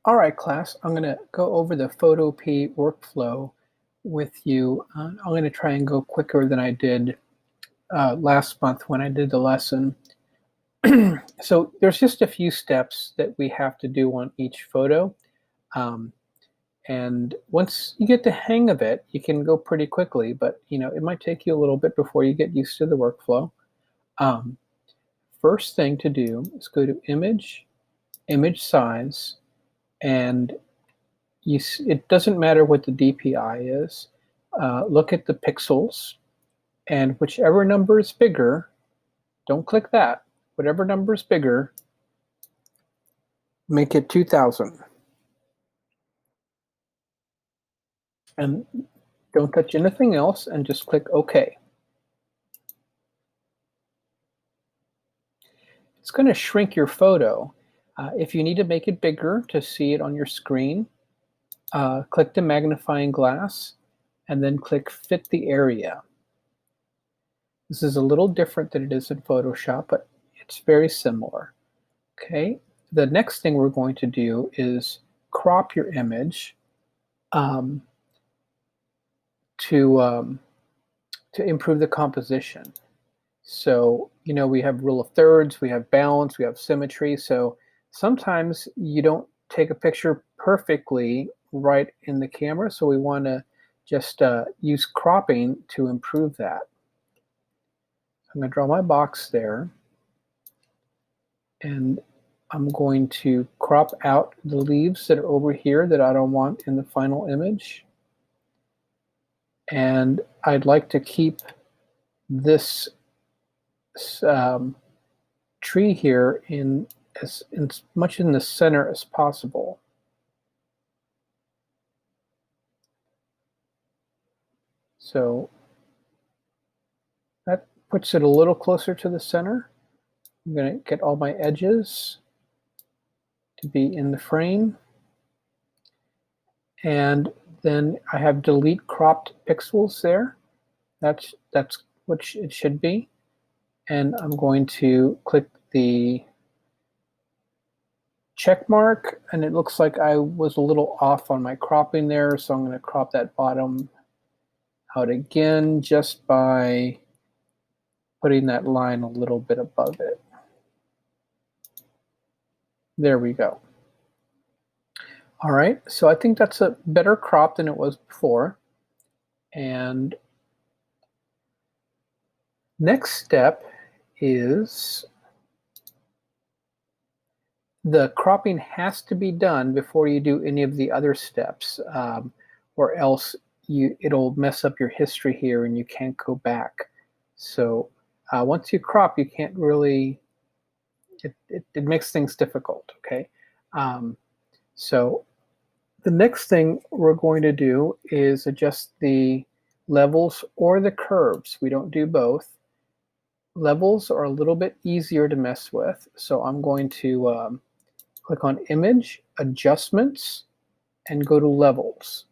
All right, class, I'm going to go over the PhotoPea workflow with you. I'm going to try and go quicker than I did last month when I did the lesson. So there's just a few steps that we have to do on each photo. And once you get the hang of it, you can go pretty quickly, but it might take you a little bit before you get used to the workflow. First thing to do is go to Image, Image Size, and it doesn't matter what the DPI is. Look at the pixels, and whichever number is bigger, don't click that. Whatever number is bigger, make it 2000. And don't touch anything else and just click OK. It's going to shrink your photo. If you need to make it bigger to see it on your screen, click the magnifying glass and then click Fit the Area. This is a little different than it is in Photoshop, but it's very similar. Okay, the next thing we're going to do is crop your image to improve the composition. So, we have rule of thirds, we have balance, we have symmetry. So sometimes you don't take a picture perfectly right in the camera. So we want to just use cropping to improve that. I'm going to draw my box there. And I'm going to crop out the leaves that are over here that I don't want in the final image. And I'd like to keep this tree here in as much in the center as possible. So that puts it a little closer to the center. I'm going to get all my edges to be in the frame. And then I have delete cropped pixels there. That's what it should be. And I'm going to click the check mark, and it looks like I was a little off on my cropping there, so I'm going to crop that bottom out again just by putting that line a little bit above it. There we go. All right, so I think that's a better crop than it was before. And next step is the cropping has to be done before you do any of the other steps, or else it'll mess up your history here and you can't go back. So once you crop, you can't really, it makes things difficult, okay? So the next thing we're going to do is adjust the levels or the curves. We don't do both. Levels are a little bit easier to mess with, so I'm going to click on Image, Adjustments, and go to Levels.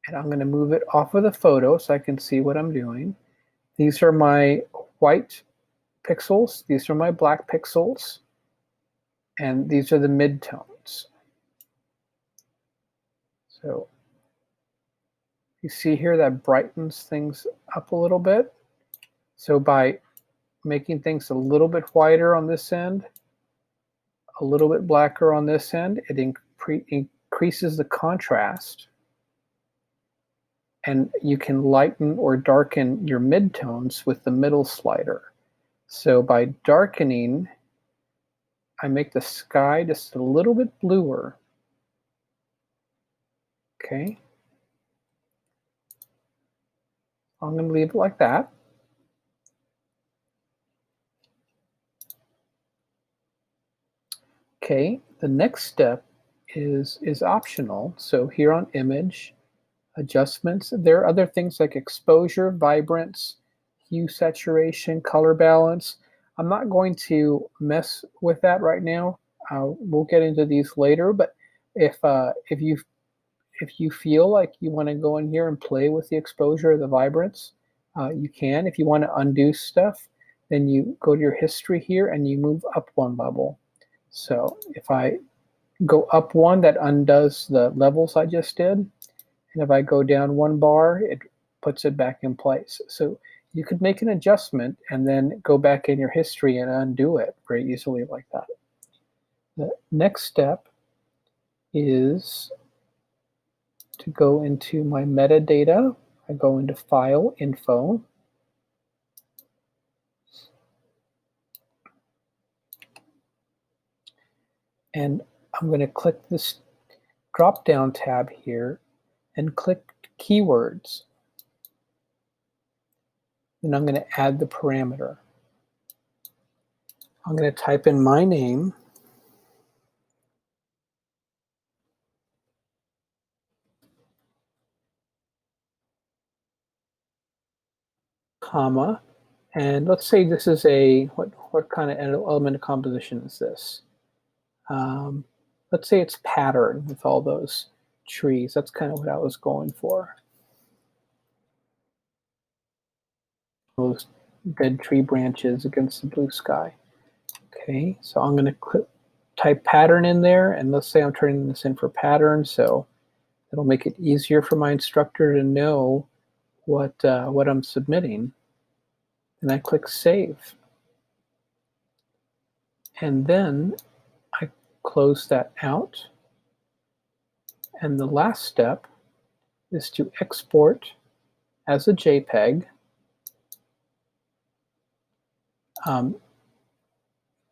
And I'm going to move it off of the photo so I can see what I'm doing. These are my white pixels. These are my black pixels. And these are the midtones. So you see here that brightens things up a little bit. So by making things a little bit whiter on this end, a little bit blacker on this end, it increases the contrast. And you can lighten or darken your midtones with the middle slider. So by darkening, I make the sky just a little bit bluer. Okay. I'm going to leave it like that. Okay, the next step is optional. So here on Image, Adjustments, there are other things like exposure, vibrance, hue saturation, color balance. I'm not going to mess with that right now. We'll get into these later, but if you feel like you want to go in here and play with the exposure or the vibrance, you can. If you want to undo stuff, then you go to your history here and you move up one level. So if I go up one, that undoes the levels I just did. And if I go down one bar, it puts it back in place. So you could make an adjustment and then go back in your history and undo it very easily like that. The next step is to go into my metadata. I go into File, Info. And I'm going to click this drop-down tab here and click Keywords. And I'm going to add the parameter. I'm going to type in my name, comma, and let's say this is a, what kind of element of composition is this? Let's say it's pattern with all those trees. That's kind of what I was going for. Those dead tree branches against the blue sky. Okay, so I'm going to type pattern in there, and let's say I'm turning this in for pattern, so it'll make it easier for my instructor to know what I'm submitting. And I click Save. And then I close that out. And the last step is to export as a JPEG.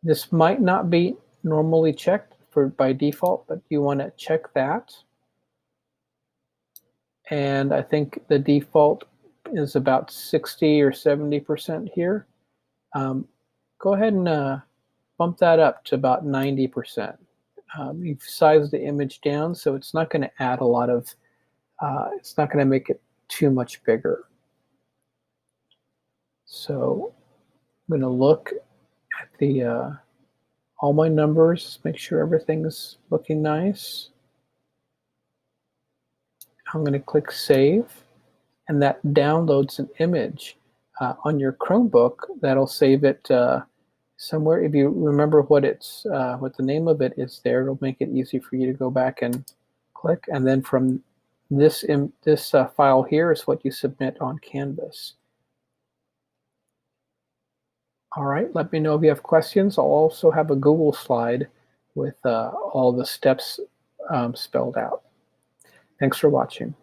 This might not be normally checked by default, but you want to check that. And I think the default is about 60 or 70% here. Go ahead and bump that up to about 90%. You've sized the image down, so it's not going to add a lot of, it's not going to make it too much bigger. So I'm going to look at the all my numbers, make sure everything's looking nice. I'm going to click Save, and that downloads an image on your Chromebook. That'll save it somewhere. If you remember what the name of it is there, it'll make it easy for you to go back and click. And then from this file here is what you submit on Canvas. All right, let me know if you have questions. I'll also have a Google slide with all the steps spelled out. Thanks for watching.